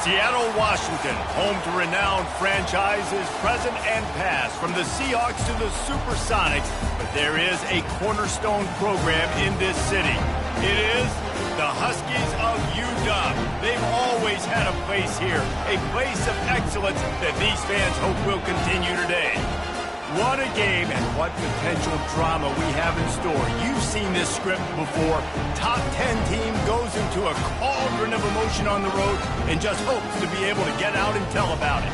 Seattle, Washington, home to renowned franchises present and past, from the Seahawks to the Supersonics, but there is a cornerstone program in this city. It is the Huskies of UW. They've always had a place here, a place of excellence that these fans hope will continue today. What a game and what potential drama we have in store. You've seen this script before. Top 10 team goes into a cauldron of emotion on the road and just hopes to be able to get out and tell about it.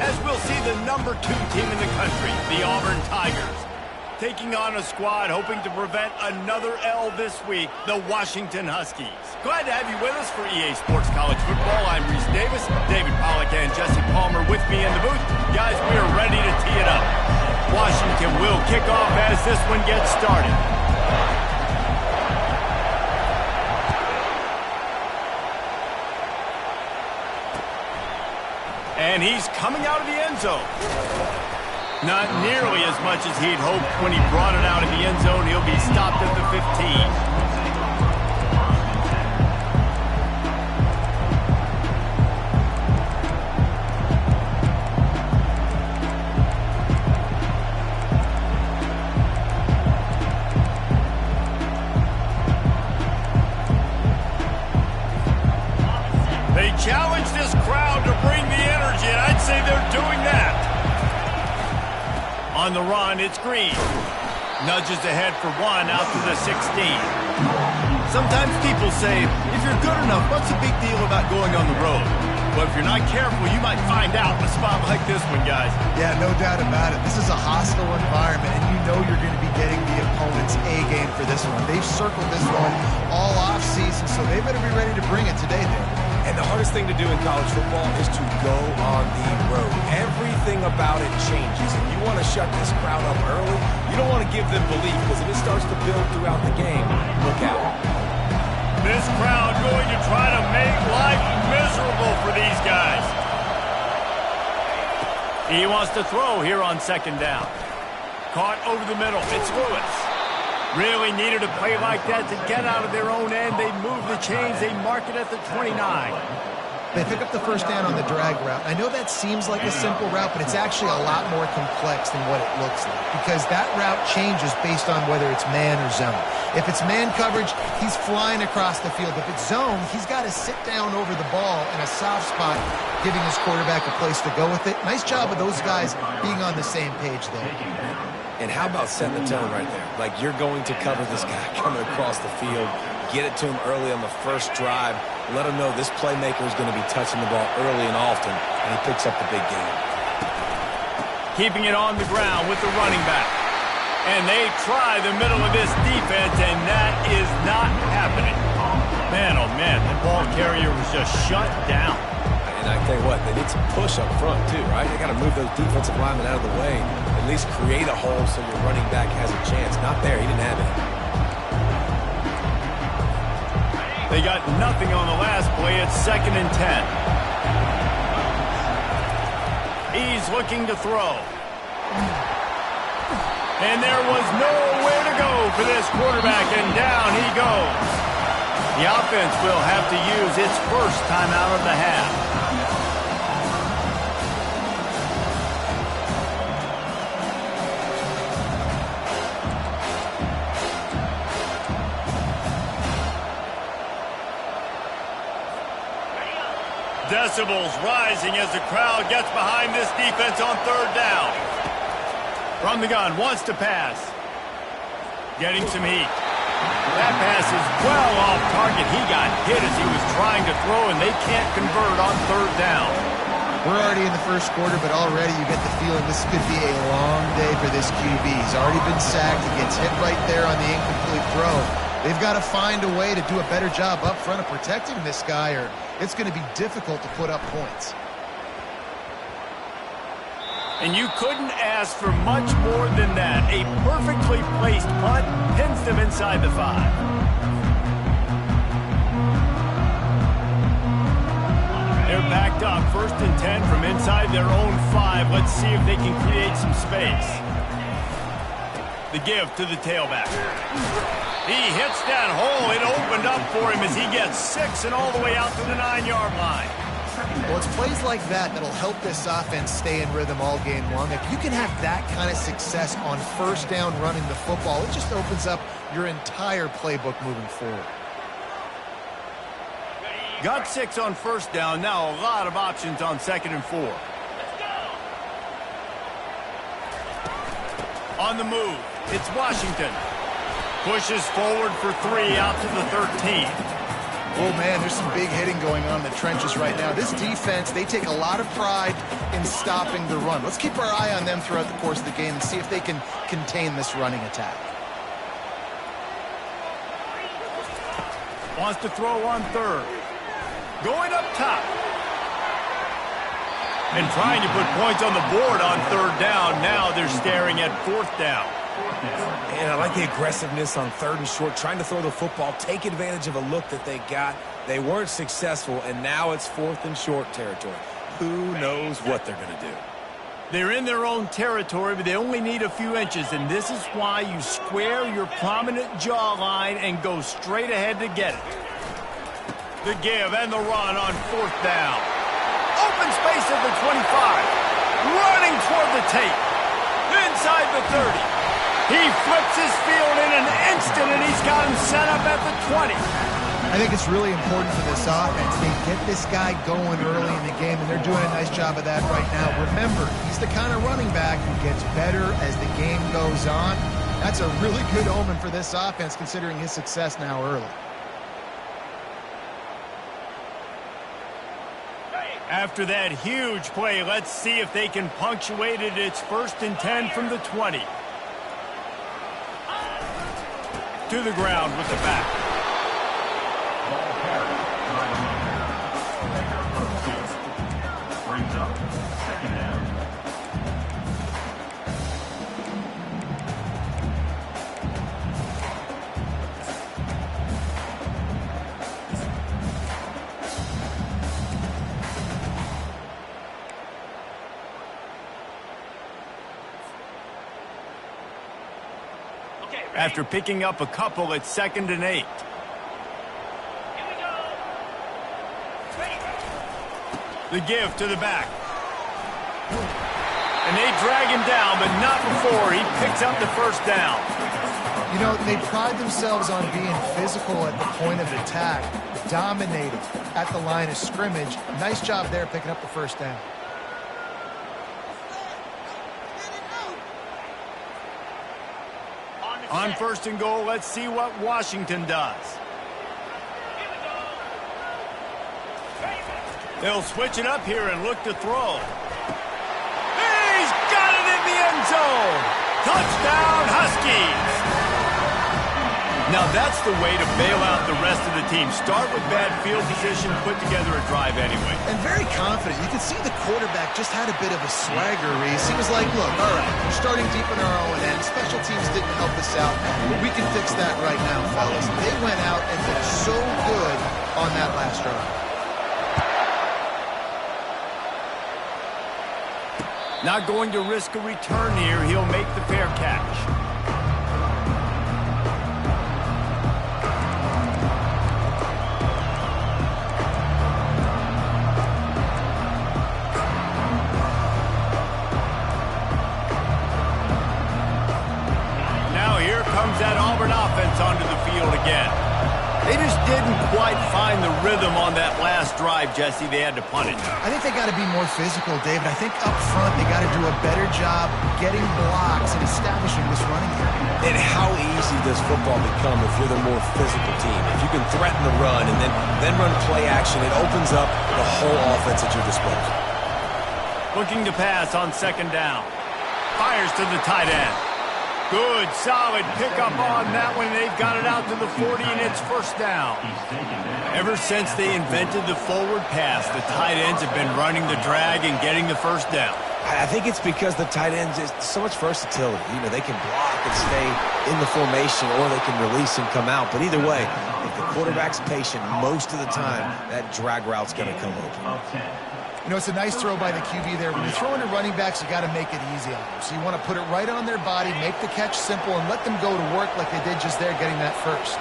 As we'll see the number 2 team in the country, the Auburn Tigers, taking on a squad hoping to prevent another L this week, the Washington Huskies. Glad to have you with us for EA Sports College Football. I'm Reese Davis, David Pollack and Jesse Palmer with me in the booth. Guys, we are ready to tee it up. Washington will kick off as this one gets started. And he's coming out of the end zone. Not nearly as much as he'd hoped when he brought it out of the end zone. He'll be stopped at the 15. They challenge this crowd to bring the energy, and I'd say they're doing that. On the run, it's Green. Nudges ahead for 1 out to the 16. Sometimes people say, if you're good enough, what's the big deal about going on the road? Well, if you're not careful, you might find out in a spot like this one, guys. Yeah, no doubt about it. This is a hostile environment, and you know you're going to be getting the opponent's A game for this one. They've circled this one all offseason, so they better be ready to bring it today, Dave. And the hardest thing to do in college football is to go on the road. Everything about it changes, and you want to shut this crowd up early. You don't want to give them belief, because if it starts to build throughout the game, look out. This crowd going to try to make life miserable for these guys. He wants to throw here on 2nd down. Caught over the middle. It's Lewis. Really needed a play like that to get out of their own end. They move the chains. They mark it at the 29. They pick up the 1st down on the drag route. I know that seems like a simple route, but it's actually a lot more complex than what it looks like, because that route changes based on whether it's man or zone. If it's man coverage, he's flying across the field. If it's zone, he's got to sit down over the ball in a soft spot, giving his quarterback a place to go with it. Nice job of those guys being on the same page there. And how about setting the tone right there? Like, you're going to cover this guy coming across the field. Get it to him early on the first drive. Let him know this playmaker is going to be touching the ball early and often, and he picks up the big game. Keeping it on the ground with the running back. And they try the middle of this defense, and that is not happening. Man, oh man, the ball carrier was just shut down. And I tell you what, they need some push up front too, right? They got to move those defensive linemen out of the way. At least create a hole so your running back has a chance. Not there. He didn't have it. They got nothing on the last play. It's 2nd and 10. He's looking to throw. And there was nowhere to go for this quarterback, and down he goes. The offense will have to use its first timeout of the half. Decibels rising as the crowd gets behind this defense on 3rd down. From the gun, wants to pass. Getting some heat. That pass is well off target. He got hit as he was trying to throw, and they can't convert on 3rd down. We're already in the first quarter, but already you get the feeling this could be a long day for this QB. He's already been sacked. He gets hit right there on the incomplete throw. They've got to find a way to do a better job up front of protecting this guy, or it's going to be difficult to put up points. And you couldn't ask for much more than that. A perfectly placed punt pins them inside the 5. They're backed up, 1st and 10 from inside their own 5. Let's see if they can create some space. The give to the tailback. He hits that hole. It opened up for him as he gets 6 and all the way out to the 9-yard line. Well, it's plays like that that'll help this offense stay in rhythm all game long. If you can have that kind of success on first down running the football, it just opens up your entire playbook moving forward. Got 6 on first down. Now a lot of options on 2nd and 4. On the move, it's Washington. Pushes forward for 3 out to the 13. Oh, man, there's some big hitting going on in the trenches right now. This defense, they take a lot of pride in stopping the run. Let's keep our eye on them throughout the course of the game and see if they can contain this running attack. Wants to throw on 3rd. Going up top. And trying to put points on the board on 3rd down. Now they're staring at 4th down. And I like the aggressiveness on 3rd and short, trying to throw the football, take advantage of a look that they got. They weren't successful, and now it's 4th and short territory. Who knows what they're going to do? They're in their own territory, but they only need a few inches, and this is why you square your prominent jawline and go straight ahead to get it. The give and the run on 4th down. Open space at the 25. Running toward the tape. Inside the 30. He flips his field in an instant, and he's got him set up at the 20. I think it's really important for this offense. They get this guy going early in the game, and they're doing a nice job of that right now. Remember, he's the kind of running back who gets better as the game goes on. That's a really good omen for this offense, considering his success now early. After that huge play, let's see if they can punctuate it. It's 1st and 10 from the 20. To the ground with the back. Brings up 2nd down. After picking up a couple, it's 2nd and 8. The give to the back. And they drag him down, but not before he picks up the 1st down. You know, they pride themselves on being physical at the point of attack, dominating at the line of scrimmage. Nice job there picking up the 1st down. On 1st and goal, let's see what Washington does. They'll switch it up here and look to throw. He's got it in the end zone. Touchdown, Huskies. Now that's the way to bail out the rest of the team. Start with bad field position, put together a drive anyway. And very confident. You can see the quarterback just had a bit of a swagger, Reese. He was like, look, all right, we're starting deep in our own end. Special teams didn't help us out, but we can fix that right now, fellas. They went out and looked so good on that last drive. Not going to risk a return here. He'll make the fair catch. That Auburn offense onto the field again. They just didn't quite find the rhythm on that last drive, Jesse. They had to punt it. I think they got to be more physical, David. I think up front they got to do a better job getting blocks and establishing this running game. And how easy does football become if you're the more physical team? If you can threaten the run and then run play action, it opens up the whole offense at your disposal. Looking to pass on 2nd down. Fires to the tight end. Good, solid pickup on that one. They've got it out to the 40, and it's 1st down. Ever since they invented the forward pass, the tight ends have been running the drag and getting the 1st down. I think it's because the tight ends is so much versatility. You know, they can block and stay in the formation, or they can release and come out. But either way, if the quarterback's patient most of the time, that drag route's going to come open. You know, it's a nice throw by the QB there. When you're throwing to running backs, you got to make it easy on them. So you want to put it right on their body, make the catch simple, and let them go to work like they did just there, getting that 1st.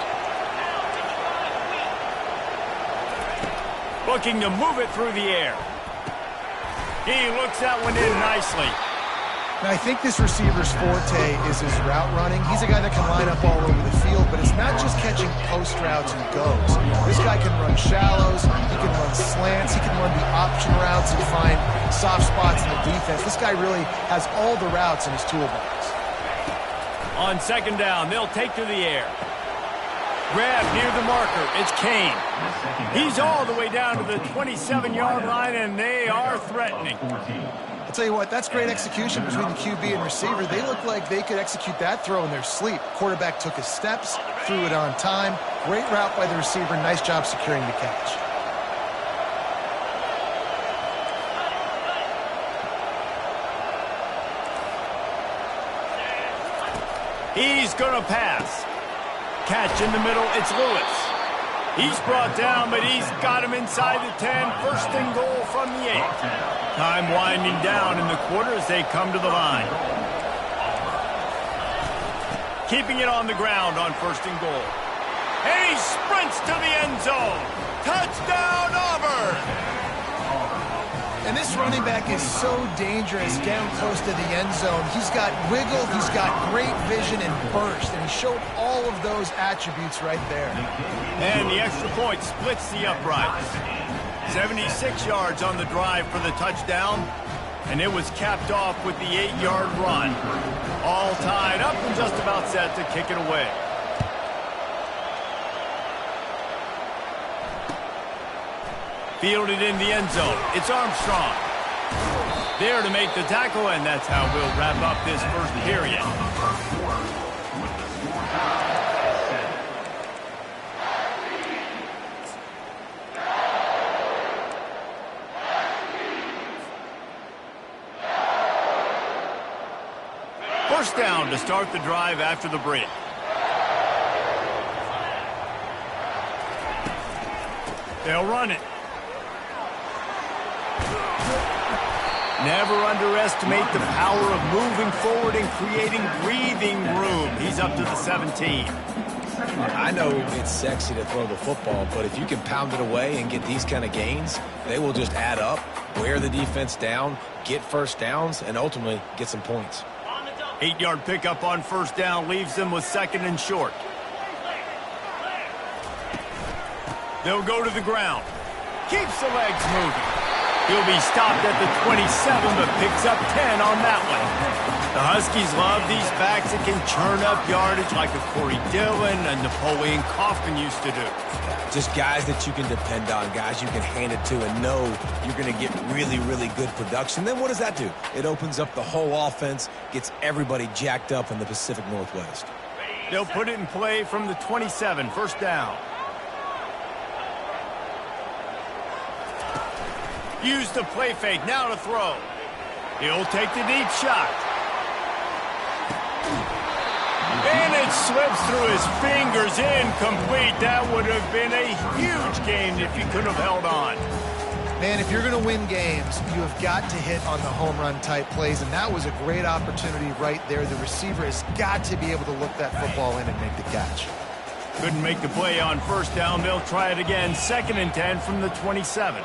Looking to move it through the air. He looks that one in nicely. Now, I think this receiver's forte is his route running. He's a guy that can line up all over the field, but it's not just catching post routes and goes. This guy can run shallows, he can run slants, he can run the option routes and find soft spots in the defense. This guy really has all the routes in his toolbox. On second down, they'll take to the air. Grab near the marker. It's Kane. He's all the way down to the 27-yard line, and they are threatening. I'll tell you what, that's great execution between the QB and receiver. They look like they could execute that throw in their sleep. Quarterback took his steps, threw it on time. Great route by the receiver. Nice job securing the catch. He's going to pass. Catch in the middle, it's Lewis. He's brought down, but he's got him inside the 10. First and goal from the 8. Time winding down in the quarter as they come to the line. Keeping it on the ground on first and goal. And he sprints to the end zone. Touchdown, Auburn! And this running back is so dangerous down close to the end zone. He's got wiggle, he's got great vision and burst, and he showed all of those attributes right there. And the extra point splits the uprights. 76 yards on the drive for the touchdown, and it was capped off with the 8-yard run. All tied up and just about set to kick it away. Fielded in the end zone. It's Armstrong. There to make the tackle, and that's how we'll wrap up this first period. First down to start the drive after the break. They'll run it. Never underestimate the power of moving forward and creating breathing room. He's up to the 17. I know it's sexy to throw the football, but if you can pound it away and get these kind of gains, they will just add up, wear the defense down, get first downs, and ultimately get some points. 8-yard pickup on first down leaves them with second and short. They'll go to the ground. Keeps the legs moving. He'll be stopped at the 27, but picks up 10 on that one. The Huskies love these backs that can churn up yardage like a Corey Dillon and Napoleon Kaufman used to do. Just guys that you can depend on, guys you can hand it to and know you're going to get really, really good production. Then what does that do? It opens up the whole offense, gets everybody jacked up in the Pacific Northwest. They'll put it in play from the 27, first down. Use the play fake, now to throw. He'll take the deep shot. And it slips through his fingers, incomplete. That would have been a huge game if he could have held on. Man, if you're going to win games, you have got to hit on the home run type plays, and that was a great opportunity right there. The receiver has got to be able to look that football in and make the catch. Couldn't make the play on first down. They'll try it again, second and 10 from the 27.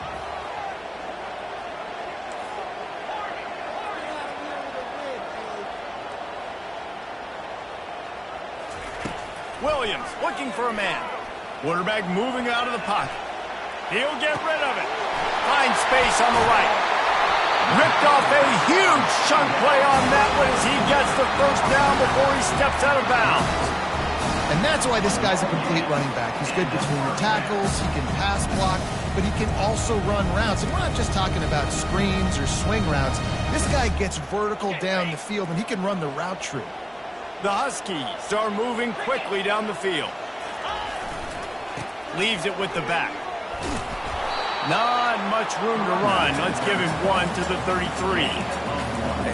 Williams looking for a man. Quarterback moving out of the pocket. He'll get rid of it. Finds space on the right. Ripped off a huge chunk play on that one as he gets the first down before he steps out of bounds. And that's why this guy's a complete running back. He's good between the tackles, he can pass block, but he can also run routes. And we're not just talking about screens or swing routes. This guy gets vertical down the field, and he can run the route tree. The Huskies are moving quickly down the field. Leaves it with the back. Not much room to run. Let's give him one to the 33.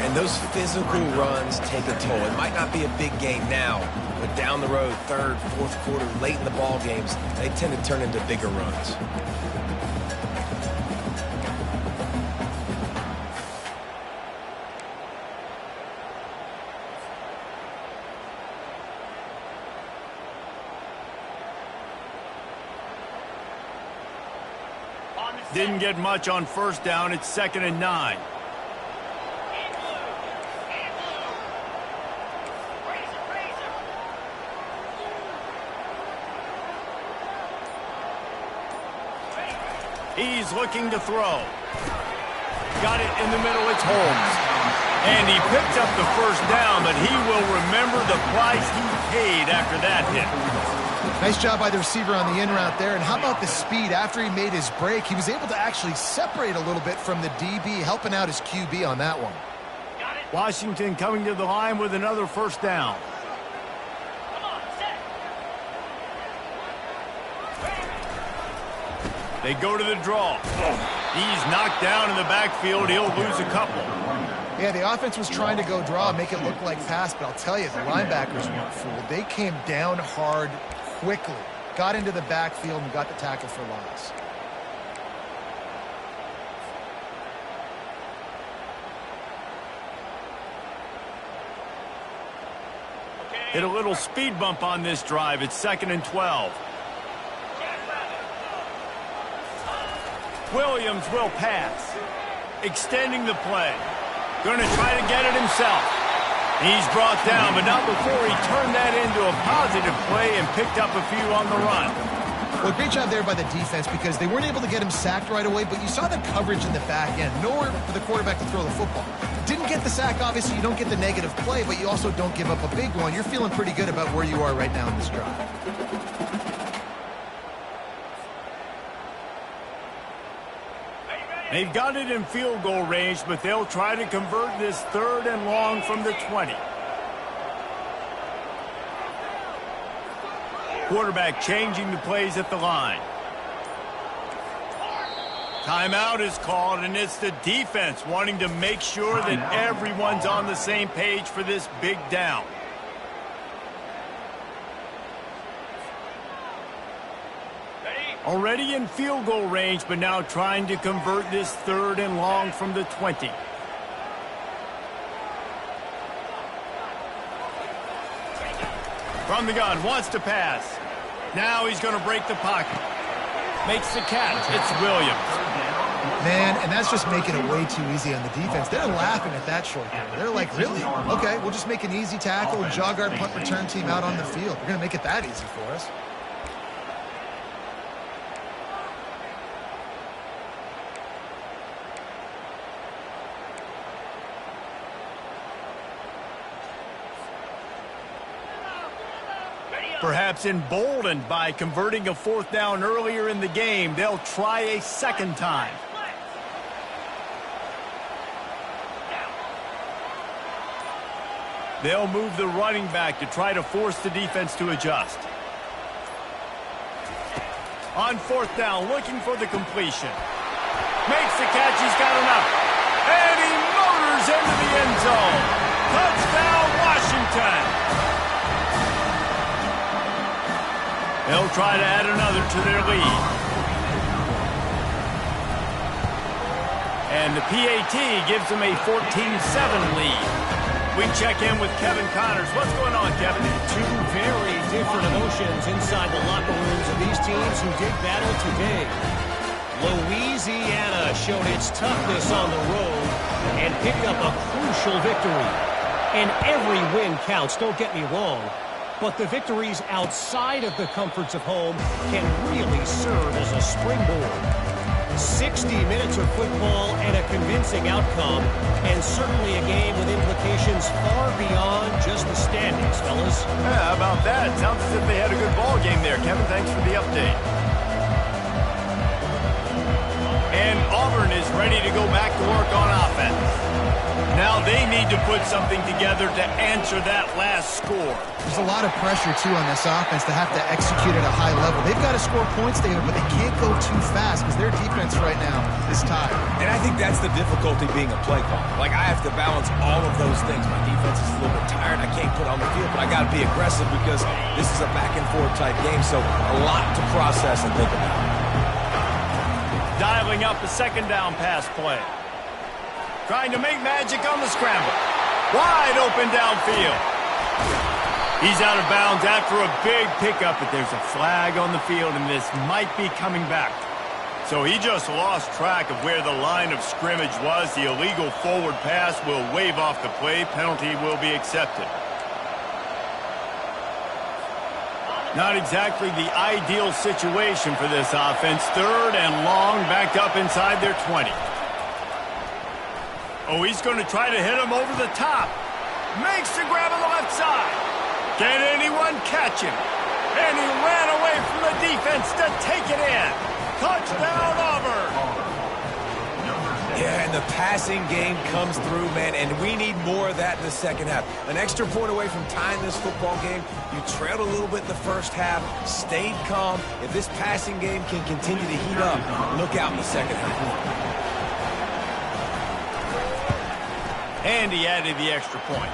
And those physical runs take a toll. It might not be a big game now, but down the road, third, fourth quarter, late in the ball games, they tend to turn into bigger runs. On the Didn't get much on first down. It's 2nd and 9. He's looking to throw. Got it in the middle. It's Holmes. And he picked up the first down, but he will remember the price he paid after that hit. Nice job by the receiver on the in route there. And how about the speed after he made his break? He was able to actually separate a little bit from the DB, helping out his QB on that one. Washington coming to the line with another first down. They go to the draw. He's knocked down in the backfield. He'll lose a couple. Yeah, the offense was trying to go draw and make it look like pass, but I'll tell you, the linebackers weren't fooled. They came down hard quickly, got into the backfield, and got the tackle for loss. Hit a little speed bump on this drive. It's 2nd and 12. Williams will pass. Extending the play. Going to try to get it himself. He's brought down, but not before he turned that into a positive play and picked up a few on the run. Well, great job there by the defense because they weren't able to get him sacked right away, but you saw the coverage in the back end. Nowhere for the quarterback to throw the football. Didn't get the sack, obviously. You don't get the negative play, but you also don't give up a big one. You're feeling pretty good about where you are right now in this drive. They've got it in field goal range, but they'll try to convert this 3rd and long from the 20. Quarterback changing the plays at the line. Timeout is called, and it's the defense wanting to make sure that everyone's on the same page for this big down. Already in field goal range, but now trying to convert this 3rd and long from the 20. From the gun, wants to pass. Now he's going to break the pocket. Makes the catch. It's Williams. Man, and that's just making it way too easy on the defense. They're laughing at that short game. They're like, really? Okay, we'll just make an easy tackle and jog our punt return team out on the field. We're going to make it that easy for us. Perhaps emboldened by converting a 4th down earlier in the game, they'll try a 2nd time. They'll move the running back to try to force the defense to adjust. On 4th down, looking for the completion. Makes the catch, he's got enough. And he motors into the end zone. Touchdown, Washington. They'll try to add another to their lead. And the PAT gives them a 14-7 lead. We check in with Kevin Connors. What's going on, Kevin? Two very different emotions inside the locker rooms of these teams who did battle today. Louisiana showed its toughness on the road and picked up a crucial victory. And every win counts, don't get me wrong. But the victories outside of the comforts of home can really serve as a springboard. 60 minutes of football and a convincing outcome, and certainly a game with implications far beyond just the standings, fellas. Yeah, how about that? Sounds as if they had a good ball game there. Kevin, thanks for the update. And Auburn is ready to go back to work on offense. Now they need to put something together to answer that last score. There's a lot of pressure, too, on this offense to have to execute at a high level. They've got to score points, David, but they can't go too fast because their defense right now is tired. And I think that's the difficulty being a play caller. Like, I have to balance all of those things. My defense is a little bit tired. I can't put on the field, but I got to be aggressive because this is a back-and-forth type game, so a lot to process and think about. Dialing up the 2nd down pass play. Trying to make magic on the scramble. Wide open downfield. He's out of bounds after a big pickup, but there's a flag on the field, and this might be coming back. So he just lost track of where the line of scrimmage was. The illegal forward pass will wave off the play. Penalty will be accepted. Not exactly the ideal situation for this offense. 3rd and long, backed up inside their 20. Oh, he's going to try to hit him over the top. Makes the grab on the left side. Can anyone catch him? And he ran away from the defense to take it in. Touchdown, Auburn! Yeah, and the passing game comes through, man, and we need more of that in the second half. An extra point away from tying this football game. You trailed a little bit in the first half, stayed calm. If this passing game can continue to heat up, look out in the second half. And he added the extra point.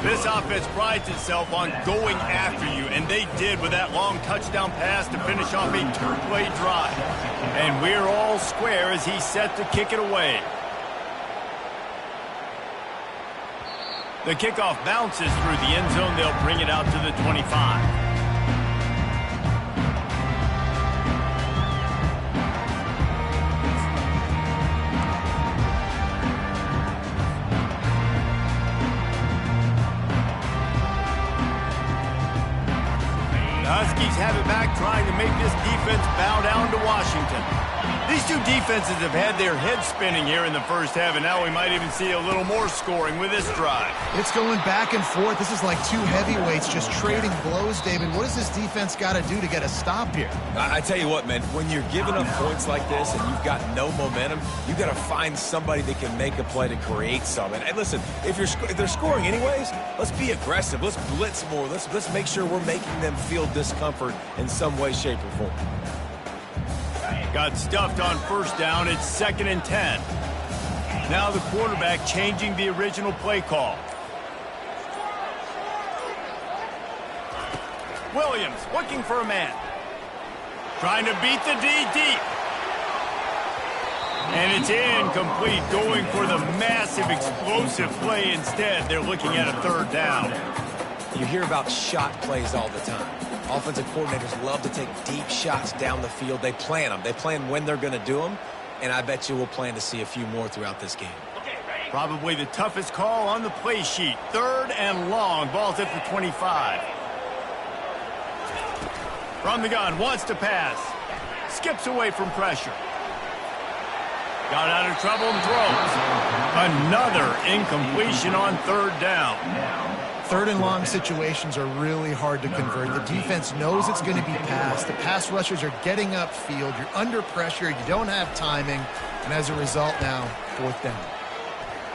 This offense prides itself on going after you, and they did with that long touchdown pass to finish off a 2-play drive. And we're all square as he's set to kick it away. The kickoff bounces through the end zone. They'll bring it out to the 25. Huskies have it back, trying to make this defense bow down to Washington. These two defenses have had their heads spinning here in the first half, and now we might even see a little more scoring with this drive. It's going back and forth. This is like two heavyweights just trading blows, David. What does this defense got to do to get a stop here? I tell you what, man, when you're giving up points like this and you've got no momentum, you got to find somebody that can make a play to create something. And listen, if they're scoring anyways, let's be aggressive. Let's blitz more. Let's make sure we're making them feel discomfort in some way, shape, or form. Got stuffed on first down. It's 2nd and 10. Now the quarterback changing the original play call. Williams looking for a man. Trying to beat the D deep. And it's incomplete, going for the massive explosive play instead. They're looking at a 3rd down. You hear about shot plays all the time. Offensive coordinators love to take deep shots down the field. They plan them. They plan when they're going to do them, and I bet you we'll plan to see a few more throughout this game. Probably the toughest call on the play sheet. 3rd and long. Ball's at the 25. From the gun, wants to pass. Skips away from pressure. Got out of trouble and throws. Another incompletion on 3rd down. 3rd and long situations are really hard to convert. The defense knows it's going to be passed. The pass rushers are getting upfield. You're under pressure. You don't have timing. And as a result now, 4th down.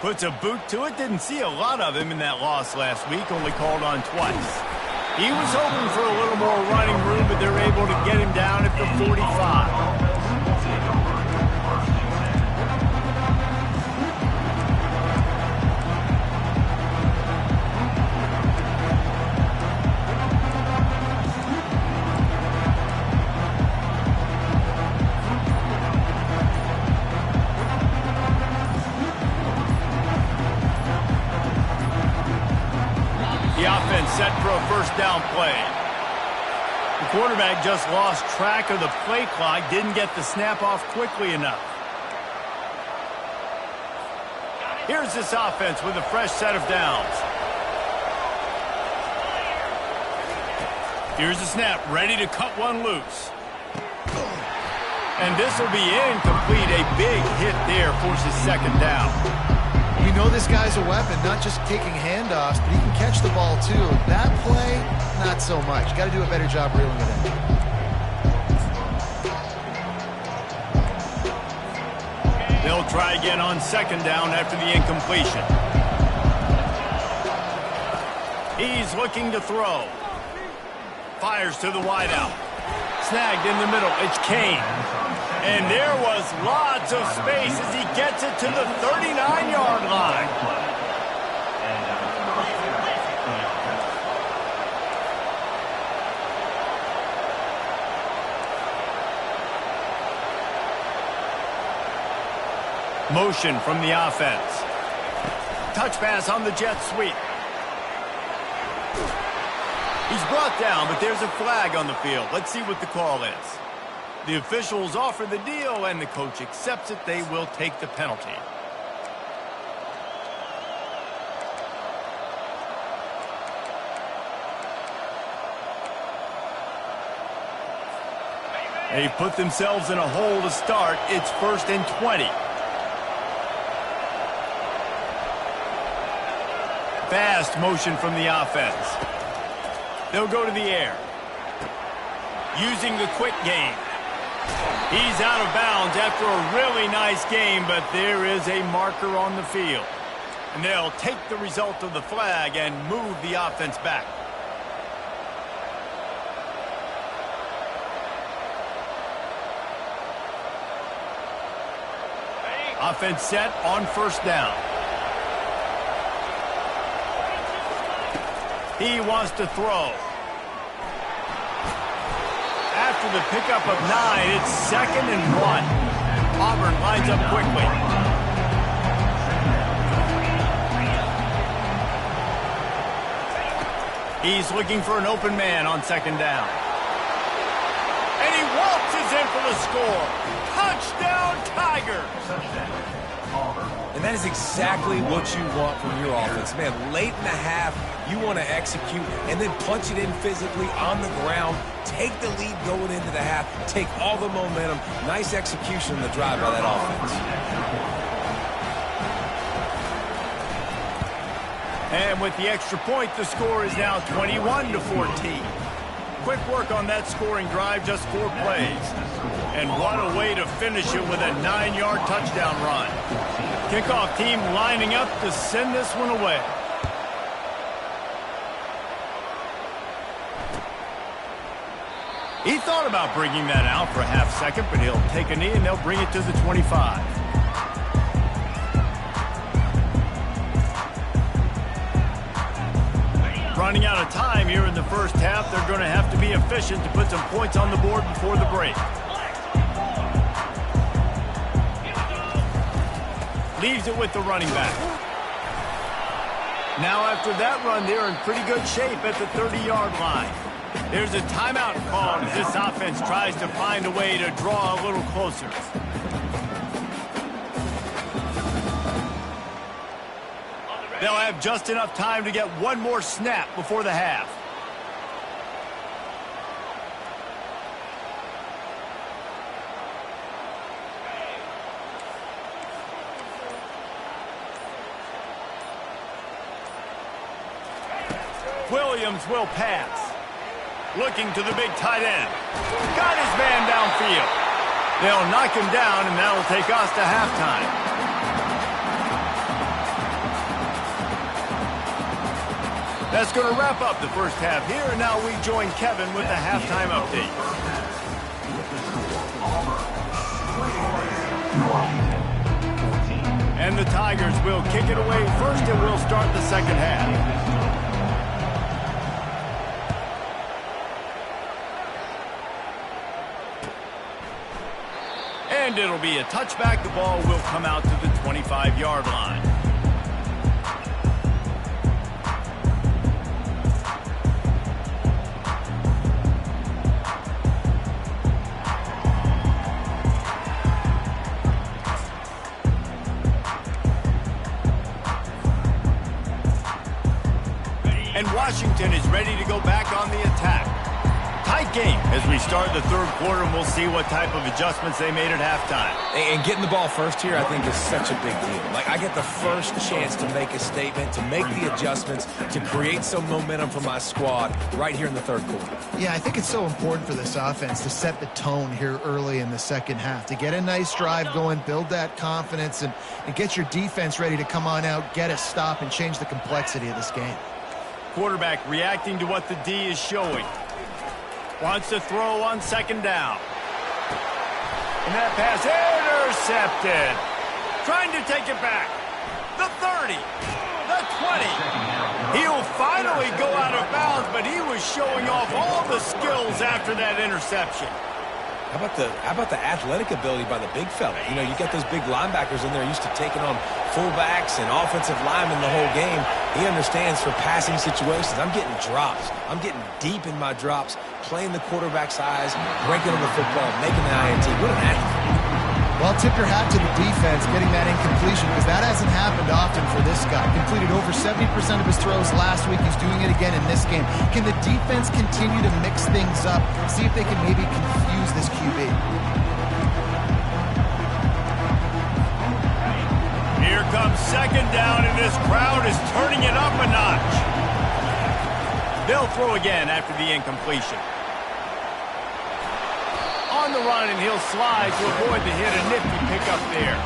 Puts a boot to it. Didn't see a lot of him in that loss last week. Only called on twice. He was hoping for a little more running room, but they're able to get him down at the 45. Set for a 1st down play. The quarterback just lost track of the play clock, didn't get the snap off quickly enough. Here's this offense with a fresh set of downs. Here's the snap, ready to cut one loose. And this will be incomplete. A big hit there forces 2nd down. We know this guy's a weapon, not just taking handoffs, but he can catch the ball too. That play, not so much. Got to do a better job reeling it in. They'll try again on 2nd down after the incompletion. He's looking to throw. Fires to the wideout. Snagged in the middle. It's Kane. And there was lots of space as he gets it to the 39-yard line. Motion from the offense. Touch pass on the jet sweep. He's brought down, but there's a flag on the field. Let's see what the call is. The officials offer the deal, and the coach accepts it. They will take the penalty. They put themselves in a hole to start. It's 1st and 20. Fast motion from the offense. They'll go to the air. Using the quick game. He's out of bounds after a really nice game, but there is a marker on the field. And they'll take the result of the flag and move the offense back. Offense set on 1st down. He wants to throw. After the pickup of 9, it's 2nd and 1. Auburn lines up quickly. He's looking for an open man on 2nd down. And he waltzes in for the score. Touchdown, Tigers! And that is exactly what you want from your offense. Man, late in the half, you want to execute and then punch it in physically on the ground, take the lead going into the half, take all the momentum. Nice execution in the drive by that offense. And with the extra point, the score is now 21-14. Quick work on that scoring drive, just 4 plays. And what a way to finish it with a 9-yard touchdown run. Kickoff team lining up to send this one away. He thought about bringing that out for a half second, but he'll take a knee and they'll bring it to the 25. Running out of time here in the first half. They're going to have to be efficient to put some points on the board before the break. Leaves it with the running back. Now after that run, they're in pretty good shape at the 30-yard line. There's a timeout called as this offense tries to find a way to draw a little closer. They'll have just enough time to get one more snap before the half. Williams will pass. Looking to the big tight end. Got his man downfield. They'll knock him down, and that'll take us to halftime. That's going to wrap up the first half here, and now we join Kevin with the halftime update. And the Tigers will kick it away first, and we'll start the second half. And it'll be a touchback. The ball will come out to the 25-yard line. And Washington is ready to go back on the attack. Tight game as we start the third quarter, and we'll see what type of adjustments they made at halftime. And getting the ball first here, I think, is such a big deal. Like, I get the first chance to make a statement, to make the adjustments, to create some momentum for my squad right here in the third quarter. Yeah, I think it's so important for this offense to set the tone here early in the second half, to get a nice drive going, build that confidence, and get your defense ready to come on out, get a stop, and change the complexity of this game. Quarterback reacting to what the D is showing. Wants to throw on second down. And that pass intercepted. Trying to take it back. The 30. The 20. He'll finally go out of bounds, but he was showing off all the skills after that interception. How about the athletic ability by the big fella? You know, you got those big linebackers in there used to taking on fullbacks and offensive linemen the whole game. He understands for passing situations. I'm getting drops. I'm getting deep in my drops, playing the quarterback's eyes, breaking on the football, making the INT. What an athlete. Well, tip your hat to the defense getting that incompletion, because that hasn't happened often for this guy. Completed over 70% of his throws last week. He's doing it again in this game. Can the defense continue to mix things up, see if they can maybe confuse this QB? Here comes second down, and this crowd is turning it up a notch. They'll throw again after the incompletion. On the run, and he'll slide to avoid the hit. A nifty pickup there.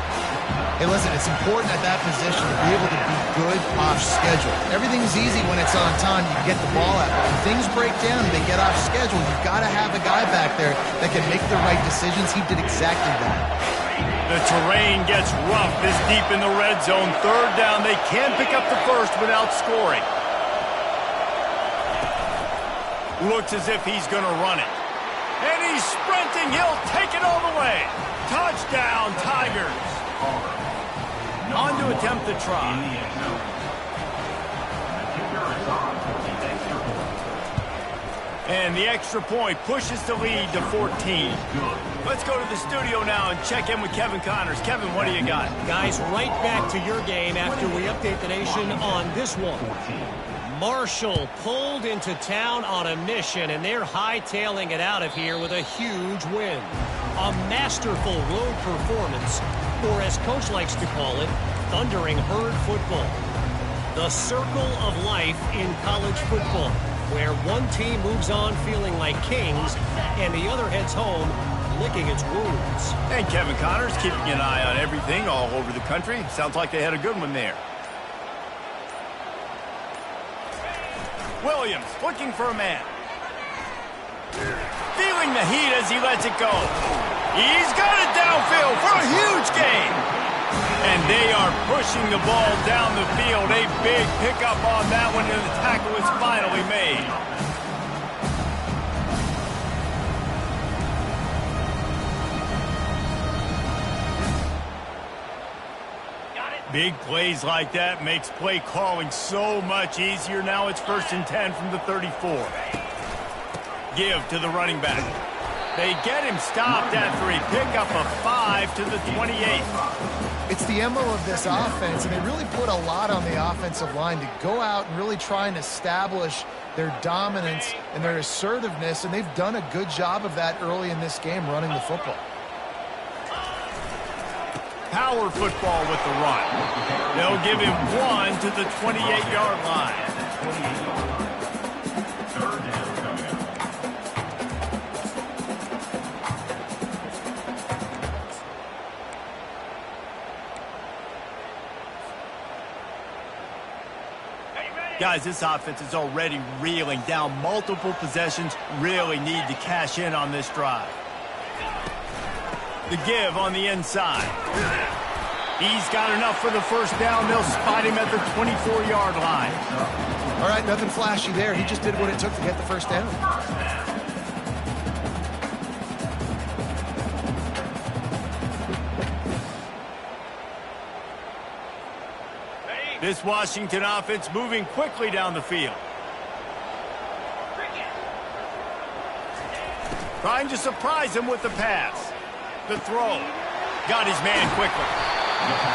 Hey, listen, it's important at that position to be able to be good off schedule. Everything's easy when it's on time. You get the ball out. But when things break down and they get off schedule, you've got to have a guy back there that can make the right decisions. He did exactly that. The terrain gets rough this deep in the red zone. Third down, they can pick up the first without scoring. Looks as if he's going to run it. And he's sprinting. He'll take it all the way. Touchdown, Tigers. On to attempt the try. And the extra point pushes the lead to 14. Let's go to the studio now and check in with Kevin Connors. Kevin, what do you got? Guys, right back to your game after we update the nation on this one. Marshall pulled into town on a mission, and they're hightailing it out of here with a huge win. A masterful road performance, or as Coach likes to call it, thundering herd football. The circle of life in college football, where one team moves on feeling like kings, and the other heads home licking its wounds. And Kevin Connors keeping an eye on everything all over the country. Sounds like they had a good one there. Williams looking for a man. Feeling the heat as he lets it go. He's got it downfield for a huge gain. And they are pushing the ball down the field. A big pickup on that one, and the tackle is finally made. Big plays like that makes play calling so much easier. Now it's 1st and 10 from the 34. Give to the running back. They get him stopped after a pickup of 5 to the 28. It's the MO of this offense, and they really put a lot on the offensive line to go out and really try and establish their dominance and their assertiveness, and they've done a good job of that early in this game running the football. Power football with the run. They'll give him 1 to the 28-yard line. Guys, this offense is already reeling down multiple possessions. Really need to cash in on this drive. The give on the inside. He's got enough for the first down. They'll spot him at the 24-yard line. All right, nothing flashy there. He just did what it took to get the first down. This Washington offense moving quickly down the field. Trying to surprise him with the pass. The throw. Got his man quickly.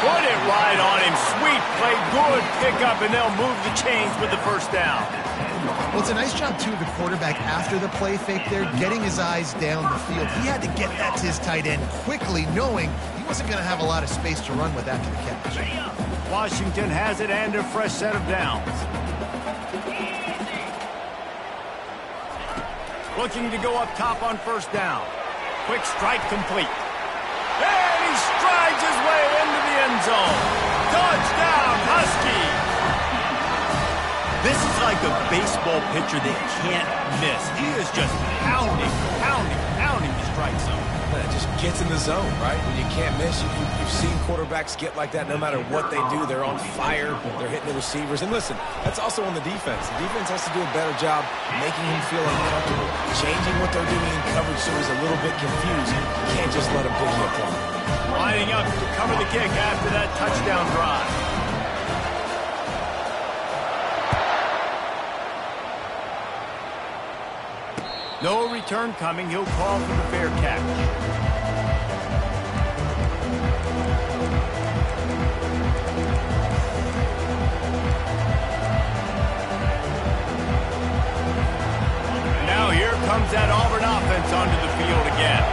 Put it right on him. Sweet play. Good pickup, and they'll move the chains with the first down. Well, it's a nice job, too, of the quarterback after the play fake there, getting his eyes down the field. He had to get that to his tight end quickly, knowing he wasn't going to have a lot of space to run with after the catch. Washington has it and a fresh set of downs. Looking to go up top on first down. Quick strike complete. And he strides his way into the end zone. Touchdown, Husky. This is like a baseball pitcher they can't miss. He is just pounding the strike zone. It just gets in the zone, right? When you can't miss, you've seen quarterbacks get like that no matter what they do. They're on fire. They're hitting the receivers. And listen, that's also on the defense. The defense has to do a better job making him feel uncomfortable, changing what they're doing in coverage so he's a little bit confused. You can't just let him pick you apart. Lining up to cover the kick after that touchdown drive. No return coming. He'll call for the fair catch. Now here comes that Auburn offense onto the field again.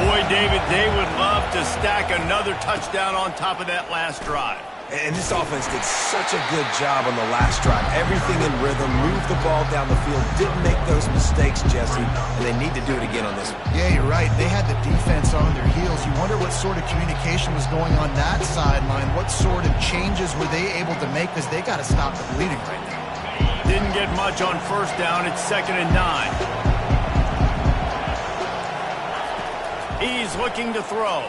Boy, David, they would love to stack another touchdown on top of that last drive. And this offense did such a good job on the last drive. Everything in rhythm, moved the ball down the field, didn't make those mistakes, Jesse, and they need to do it again on this one. Yeah, you're right. They had the defense on their heels. You wonder what sort of communication was going on that sideline. What sort of changes were they able to make, because they got to stop the bleeding right now. Didn't get much on first down. It's 2nd and 9. He's looking to throw.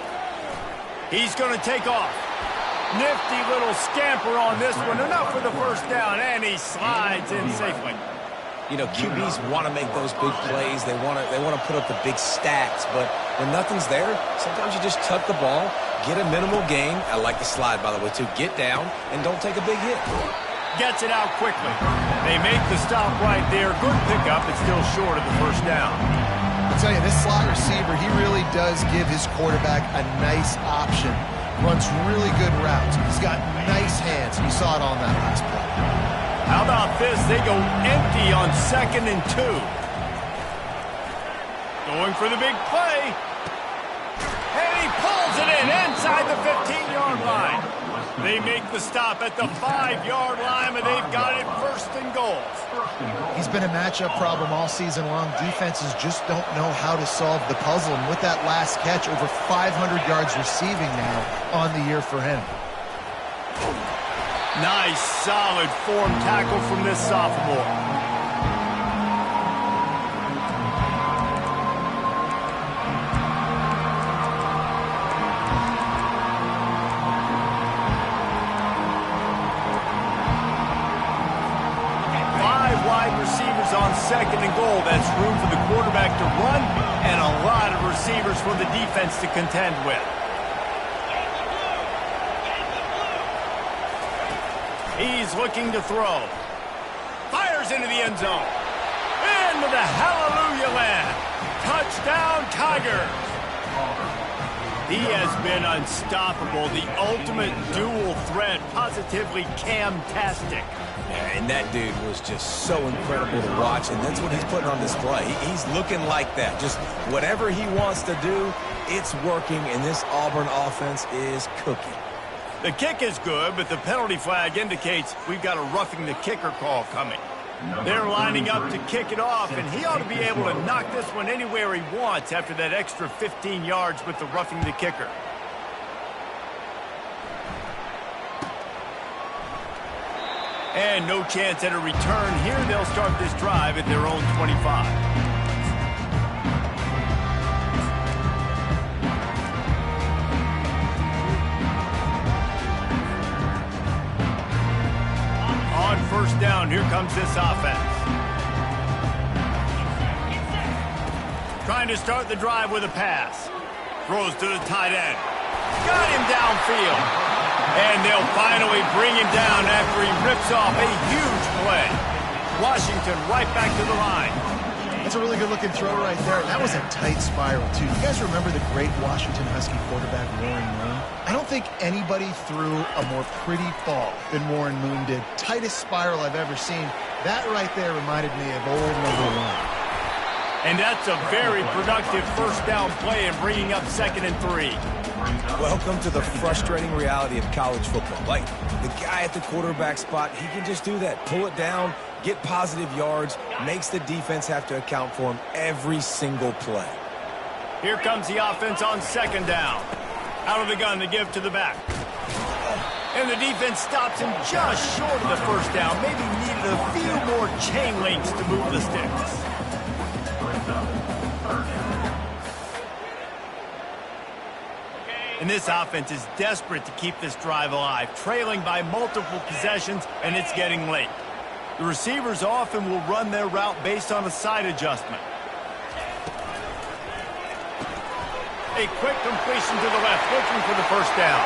He's going to take off. Nifty little scamper on this one. Enough for the first down, and he slides in safely. You know, QBs want to make those big plays. They want to put up the big stats, but when nothing's there, sometimes you just tuck the ball, get a minimal gain. I like the slide, by the way, too. Get down and don't take a big hit. Gets it out quickly. They make the stop right there. Good pickup. It's still short of the first down. I'll tell you, this slot receiver, he really does give his quarterback a nice option. Runs really good routes. He's got nice hands. You saw it on that last play. How about this? They go empty on 2nd and 2. Going for the big play. And he pulls it in inside the 15-yard line. They make the stop at the 5-yard line, and they've got it 1st and goal. He's been a matchup problem all season long. Defenses just don't know how to solve the puzzle. And with that last catch, over 500 yards receiving now on the year for him. Nice, solid form tackle from this sophomore. 5 wide receivers on 2nd and goal. That's room for the quarterback to run and a lot of receivers for the defense to contend with. He's looking to throw. Fires into the end zone. Into the hallelujah land. Touchdown, Tigers. He has been unstoppable. The ultimate dual threat. Positively Cam-tastic. Yeah, and that dude was just so incredible to watch, and that's what he's putting on display. He's looking like that. Just whatever he wants to do, it's working, and this Auburn offense is cooking. The kick is good, but the penalty flag indicates we've got a roughing the kicker call coming. They're lining up to kick it off, and he ought to be able to knock this one anywhere he wants after that extra 15 yards with the roughing the kicker. And no chance at a return here. They'll start this drive at their own 25. On first down, here comes this offense. Trying to start the drive with a pass. Throws to the tight end. Got him downfield. And they'll finally bring him down after he rips off a huge play. Washington right back to the line. That's a really good-looking throw right there. That was a tight spiral, too. You guys remember the great Washington Husky quarterback, Warren Moon? I don't think anybody threw a more pretty ball than Warren Moon did. Tightest spiral I've ever seen. That right there reminded me of old #1. And that's a very productive first down play and bringing up 2nd and 3. Welcome to the frustrating reality of college football. Like, the guy at the quarterback spot, he can just do that. Pull it down, get positive yards, makes the defense have to account for him every single play. Here comes the offense on 2nd down. Out of the gun to give to the back. And the defense stops him just short of the first down. Maybe needed a few more chain links to move the sticks. And this offense is desperate to keep this drive alive, trailing by multiple possessions, and it's getting late. The receivers often will run their route based on a side adjustment. A quick completion to the left, looking for the first down.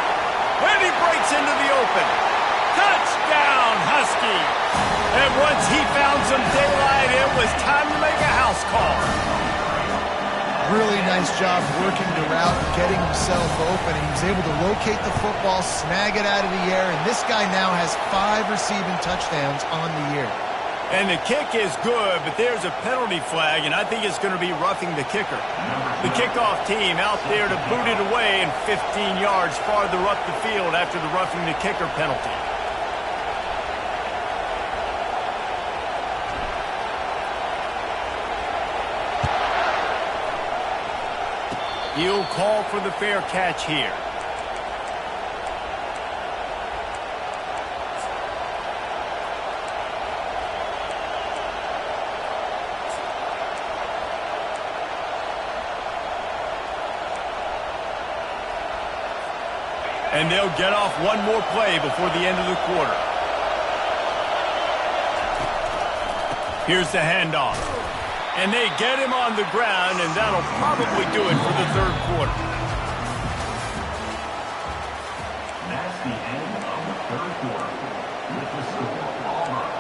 And he breaks into the open. Touchdown, Huskies! And once he found some daylight, it was time to make a house call. Really nice job working the route, getting himself open. He was able to locate the football, snag it out of the air, and this guy now has 5 receiving touchdowns on the year. And the kick is good, but there's a penalty flag, and I think it's going to be roughing the kicker. The kickoff team out there to boot it away and 15 yards farther up the field after the roughing the kicker penalty. He'll call for the fair catch here. And they'll get off one more play before the end of the quarter. Here's the handoff. And they get him on the ground, and that'll probably do it for the third quarter. That's the end of the third quarter. With the score, Auburn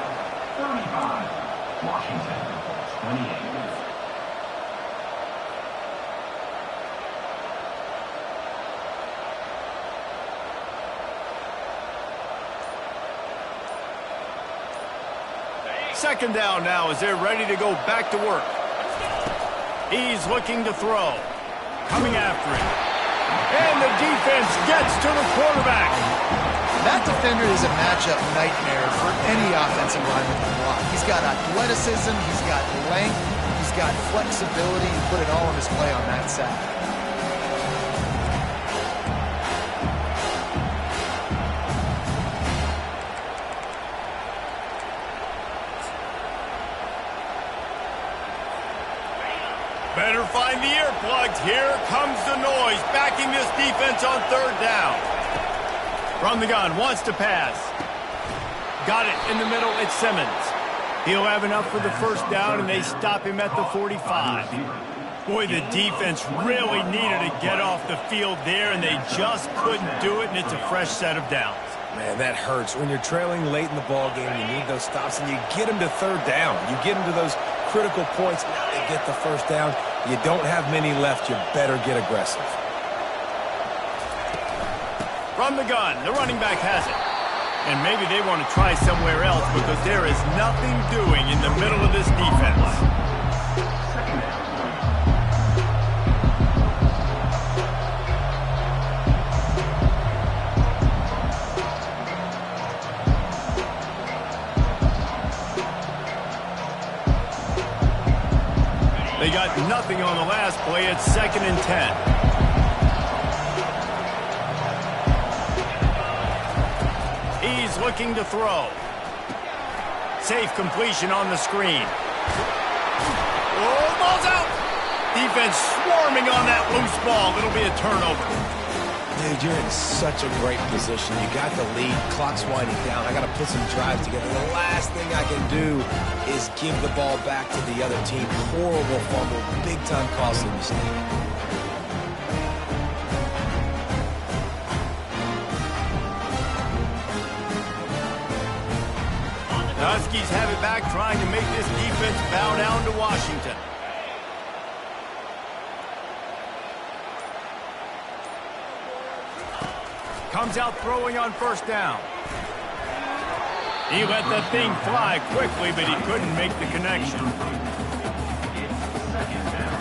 35, Washington 28. Second down now as they're ready to go back to work. He's looking to throw. Coming after him. And the defense gets to the quarterback. That defender is a matchup nightmare for any offensive lineman to block. He's got athleticism, he's got length, he's got flexibility. You put it all on display on that side. Better find the earplugs. Here comes the noise, backing this defense on third down. From the gun, wants to pass. Got it in the middle, it's Simmons. He'll have enough for the first down, and they stop him at the 45. Boy, the defense really needed to get off the field there, and they just couldn't do it, and it's a fresh set of downs. Man, that hurts. When you're trailing late in the ball game, you need those stops, and you get them to third down. You get them to those critical points. Now they get the first down. You don't have many left. You better get aggressive. From the gun, the running back has it. And maybe they want to try somewhere else because there is nothing doing in the middle of this defense. They got nothing on the last play. It's 2nd and 10. He's looking to throw. Safe completion on the screen. Oh, ball's out. Defense swarming on that loose ball. It'll be a turnover. Dude, you're in such a great position. You got the lead. Clock's winding down. I got to put some drives together. The last thing I can do is give the ball back to the other team. Horrible fumble. Big-time costly mistake. The Huskies have it back, trying to make this defense bow down to Washington. Comes out throwing on first down. He let that thing fly quickly, but he couldn't make the connection. It's 2nd down.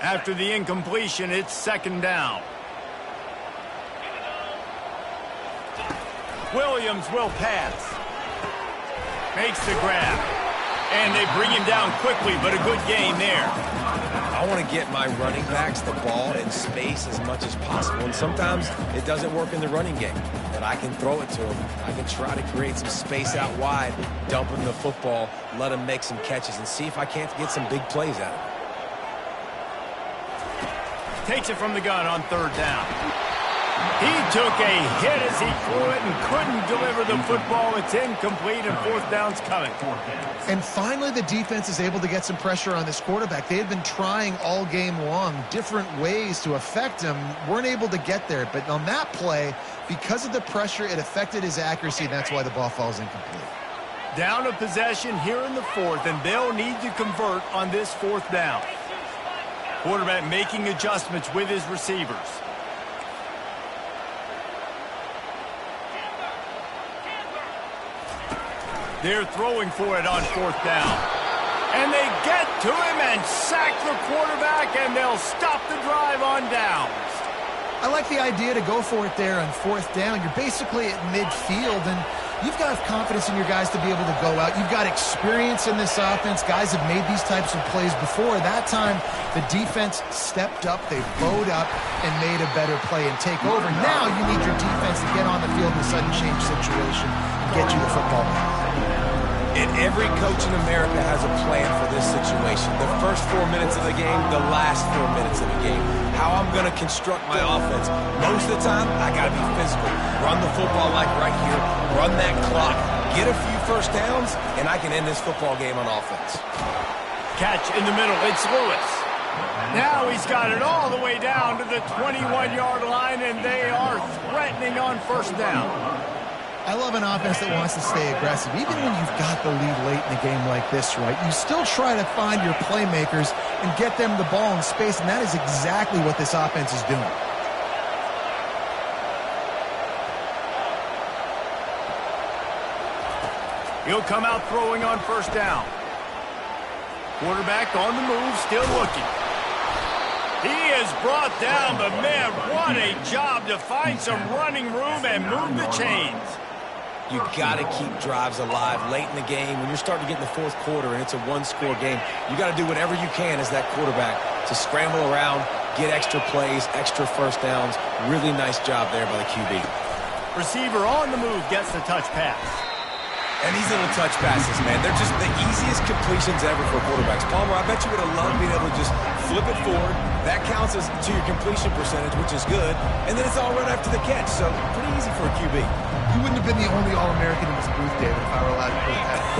After the incompletion, it's second down. Williams will pass. Makes the grab. And they bring him down quickly, but a good gain there. I want to get my running backs the ball in space as much as possible. And sometimes it doesn't work in the running game. But I can throw it to them. I can try to create some space out wide, dump him the football, let him make some catches, and see if I can't get some big plays out of it. Takes it from the gun on third down. He took a hit as he threw it and couldn't deliver the football. It's incomplete, and fourth down's coming. And finally, the defense is able to get some pressure on this quarterback. They had been trying all game long different ways to affect him. Weren't able to get there. But on that play, because of the pressure, it affected his accuracy, and that's why the ball falls incomplete. Down a possession here in the fourth, and they'll need to convert on this fourth down. Quarterback making adjustments with his receivers. They're throwing for it on fourth down. And they get to him and sack the quarterback, and they'll stop the drive on downs. I like the idea to go for it there on fourth down. You're basically at midfield, and you've got confidence in your guys to be able to go out. You've got experience in this offense. Guys have made these types of plays before. That time, the defense stepped up. They bowed up and made a better play and take over. Now you need your defense to get on the field in a sudden change situation and get you the football back. And every coach in America has a plan for this situation. The first 4 minutes of the game, the last 4 minutes of the game. How I'm going to construct my offense. Most of the time, I got to be physical. Run the football like right here. Run that clock. Get a few first downs, and I can end this football game on offense. Catch in the middle. It's Lewis. Now he's got it all the way down to the 21-yard line, and they are threatening on first down. I love an offense that wants to stay aggressive. Even when you've got the lead late in a game like this, right, you still try to find your playmakers and get them the ball in space, and that is exactly what this offense is doing. He'll come out throwing on first down. Quarterback on the move, still looking. He is brought down, but man, what a job to find some running room and move the chains. You got to keep drives alive late in the game. When you're starting to get in the fourth quarter and it's a one-score game, you got to do whatever you can as that quarterback to scramble around, get extra plays, extra first downs. Really nice job there by the QB. Receiver on the move gets the touch pass. And these little touch passes, man, they're just the easiest completions ever for quarterbacks. Palmer, I bet you would have loved being able to just flip it forward. That counts as to your completion percentage, which is good. And then it's all right after the catch, so pretty easy for a QB. You wouldn't have been the only All-American in this booth, David, if I were allowed to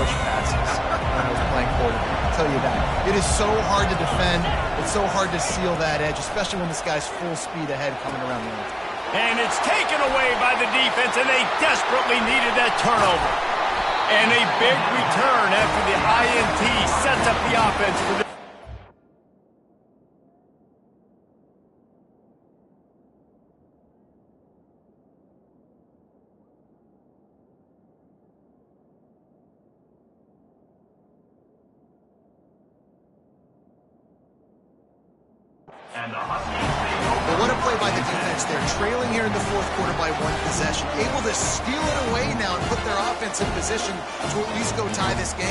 push passes when I was playing quarterback. I'll tell you that. It is so hard to defend. It's so hard to seal that edge, especially when this guy's full speed ahead coming around the edge. And it's taken away by the defense, and they desperately needed that turnover. And a big return after the INT sets up the offense for the But what a play by the defense there. Trailing here in the fourth quarter by one possession. Able to steal it away now and put their offense in position to at least go tie this game.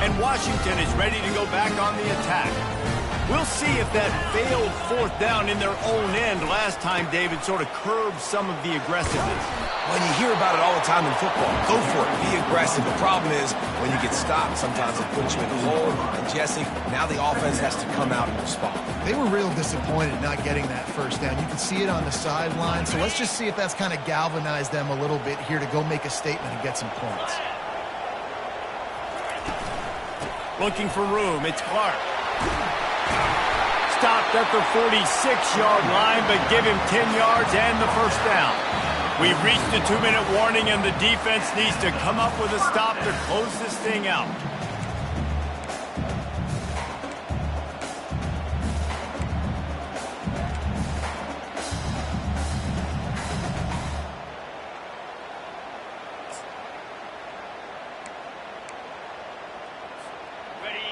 And Washington is ready to go back on the attack. We'll see if that failed fourth down in their own end last time, David, sort of curbed some of the aggressiveness. Well, you hear about it all the time in football. Go for it. Be aggressive. The problem is when you get stopped, sometimes it puts you in the hole. And, Jesse, now the offense has to come out and respond. They were real disappointed not getting that first down. You can see it on the sideline. So let's just see if that's kind of galvanized them a little bit here to go make a statement and get some points. Looking for room. It's Clark. Stopped at the 46-yard line, but give him 10 yards and the first down. We've reached the 2-minute warning, and the defense needs to come up with a stop to close this thing out.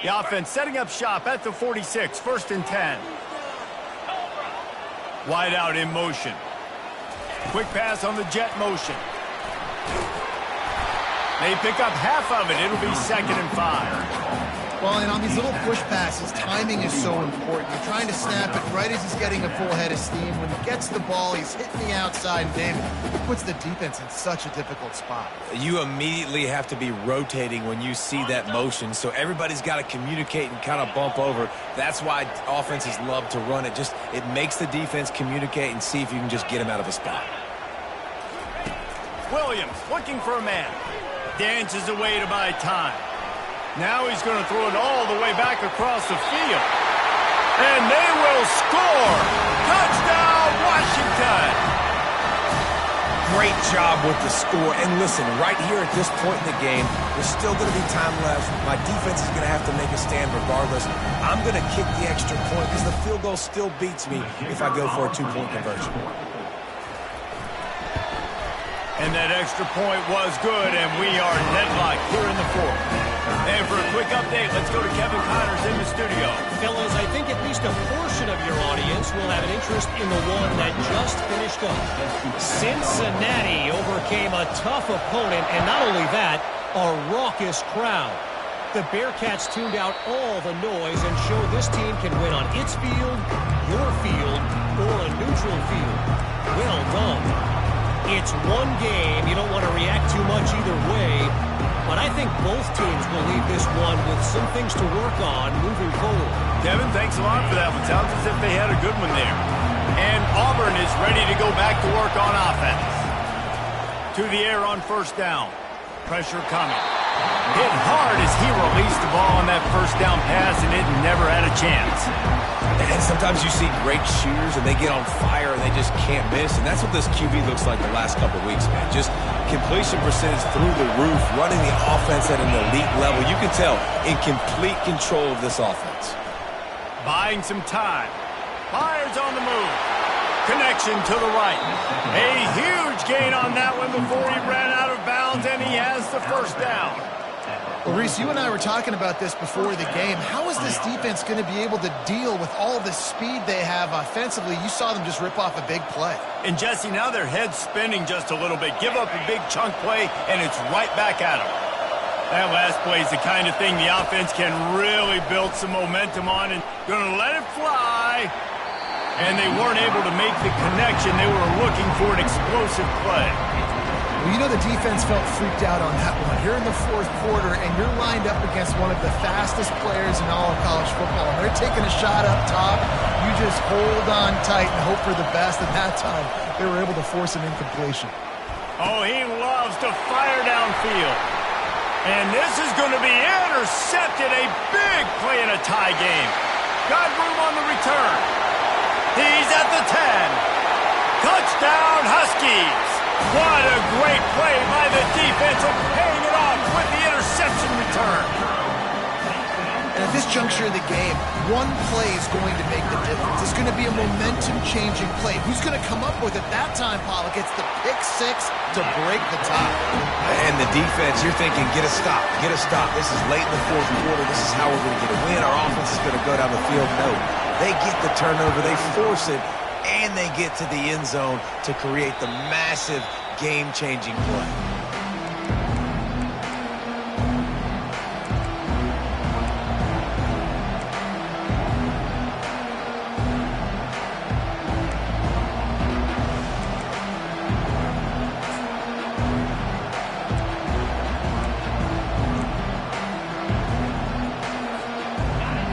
The offense setting up shop at the 46, 1st and 10. Wide out in motion. Quick pass on the jet motion. They pick up half of it. It'll be 2nd and 5. Well, and on these little push passes, timing is so important. You're trying to snap it right as he's getting a full head of steam. When he gets the ball, he's hitting the outside. And David, it puts the defense in such a difficult spot. You immediately have to be rotating when you see that motion, so everybody's got to communicate and kind of bump over. That's why offenses love to run it. Just it makes the defense communicate and see if you can just get him out of a spot. Williams looking for a man. Dances away to buy time. Now he's going to throw it all the way back across the field. And they will score! Touchdown, Washington! Great job with the score. And listen, right here at this point in the game, there's still going to be time left. My defense is going to have to make a stand regardless. I'm going to kick the extra point because the field goal still beats me if I go for a 2-point conversion. And that extra point was good, and we are deadlocked here in the 4th. And for a quick update, let's go to Kevin Connors in the studio. Fellas, I think at least a portion of your audience will have an interest in the one that just finished up. Cincinnati overcame a tough opponent, and not only that, a raucous crowd. The Bearcats tuned out all the noise and showed this team can win on its field, your field, or a neutral field. Well done. It's one game. You don't want to react too much either way, but I think both teams will leave this one with some things to work on moving forward. Kevin, thanks a lot for that one. Sounds as if they had a good one there. And Auburn is ready to go back to work on offense. To the air on 1st down. Pressure coming. Hit hard as he released the ball on that 1st down pass, and it never had a chance. And sometimes you see great shooters, and they get on fire, and they just can't miss. And that's what this QB looks like the last couple of weeks, man. Just completion percentage through the roof, running the offense at an elite level. You can tell in complete control of this offense. Buying some time. Fires on the move. Connection to the right. A huge gain on that one before he ran out of bounds, and he has the 1st down. Well, Reese, you and I were talking about this before the game. How is this defense going to be able to deal with all the speed they have offensively? You saw them just rip off a big play. And, Jesse, now their head's spinning just a little bit. Give up a big chunk play, and it's right back at them. That last play is the kind of thing the offense can really build some momentum on, and going to let it fly. And they weren't able to make the connection. They were looking for an explosive play. Well, you know the defense felt freaked out on that one. Here in the 4th quarter, and you're lined up against one of the fastest players in all of college football, and they're taking a shot up top. You just hold on tight and hope for the best. At that time, they were able to force an incompletion. Oh, he loves to fire downfield. And this is going to be intercepted. A big play in a tie game. Got room on the return. He's at the 10. Touchdown, Huskies. What a great play by the defense and paying it off with the interception return. And at this juncture of the game, one play is going to make the difference. It's going to be a momentum-changing play. Who's going to come up with it that time, Pollock? It's the pick 6 to break the tie. And the defense, you're thinking, get a stop, get a stop. This is late in the 4th quarter. This is how we're going to get a win. Our offense is going to go down the field. No, they get the turnover, they force it, and they get to the end zone to create the massive game-changing play.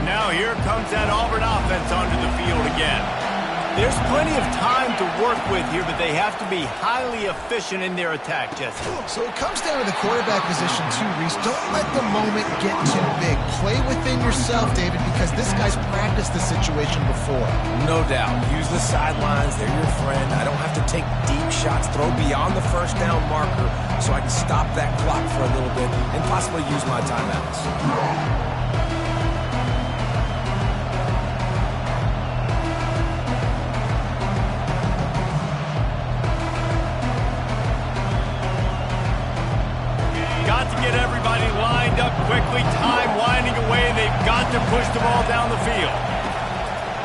Now here comes that Auburn offense onto the field again. There's plenty of time to work with here, but they have to be highly efficient in their attack, Jesse. So it comes down to the quarterback position too, Reese. Don't let the moment get too big. Play within yourself, David, because this guy's practiced the situation before. No doubt. Use the sidelines. They're your friend. I don't have to take deep shots. Throw beyond the 1st down marker so I can stop that clock for a little bit and possibly use my timeouts. Got to get everybody lined up quickly. Time winding away. They've the ball down the field.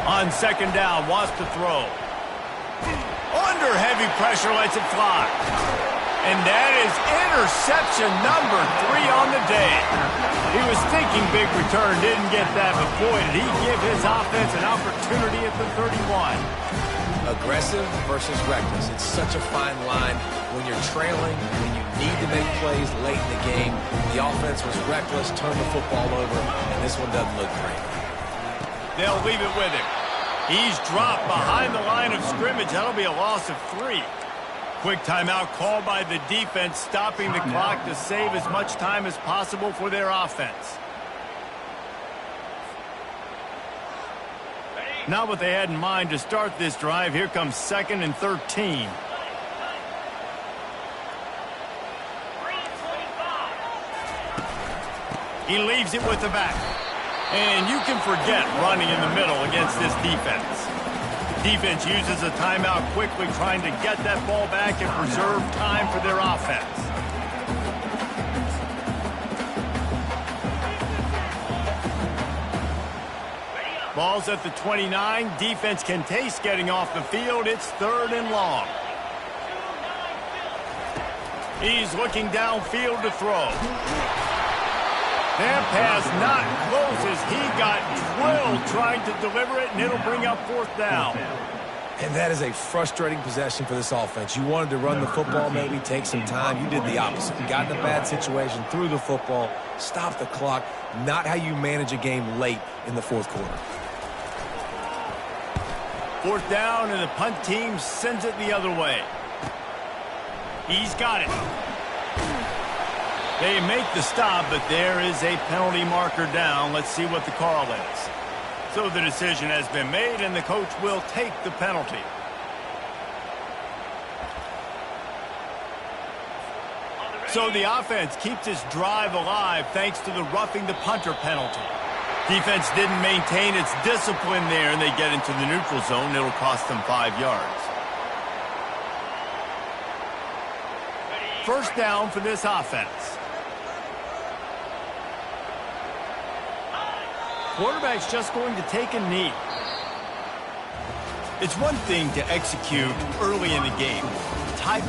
On second down, wants to throw. Under heavy pressure, lets it fly. And that is interception number 3 on the day. He was thinking big return, didn't get that, but boy, did he give his offense an opportunity at the 31. Aggressive versus reckless. It's such a fine line when you're trailing and you need to make plays late in the game. The offense was reckless, turned the football over, and this one doesn't look great. They'll leave it with him. He's dropped behind the line of scrimmage. That'll be a loss of 3. Quick timeout called by the defense, stopping the clock to save as much time as possible for their offense. Not what they had in mind to start this drive. Here comes 2nd and 13. He leaves it with the back. And you can forget running in the middle against this defense. Defense uses a timeout quickly, trying to get that ball back and preserve time for their offense. Ball's at the 29. Defense can taste getting off the field. It's 3rd and long. He's looking downfield to throw. That pass not close as he got drilled trying to deliver it, and it'll bring up 4th down. And that is a frustrating possession for this offense. You wanted to run the football, maybe take some time. You did the opposite. You got in a bad situation, threw the football, stopped the clock. Not how you manage a game late in the 4th quarter. 4th down, and the punt team sends it the other way. He's got it. They make the stop, but there is a penalty marker down. Let's see what the call is. So the decision has been made, and the coach will take the penalty. So the offense keeps its drive alive thanks to the roughing the punter penalty. Defense didn't maintain its discipline there, and they get into the neutral zone. It'll cost them 5 yards. 1st down for this offense. Quarterback's just going to take a knee. It's one thing to execute early in the game. Tie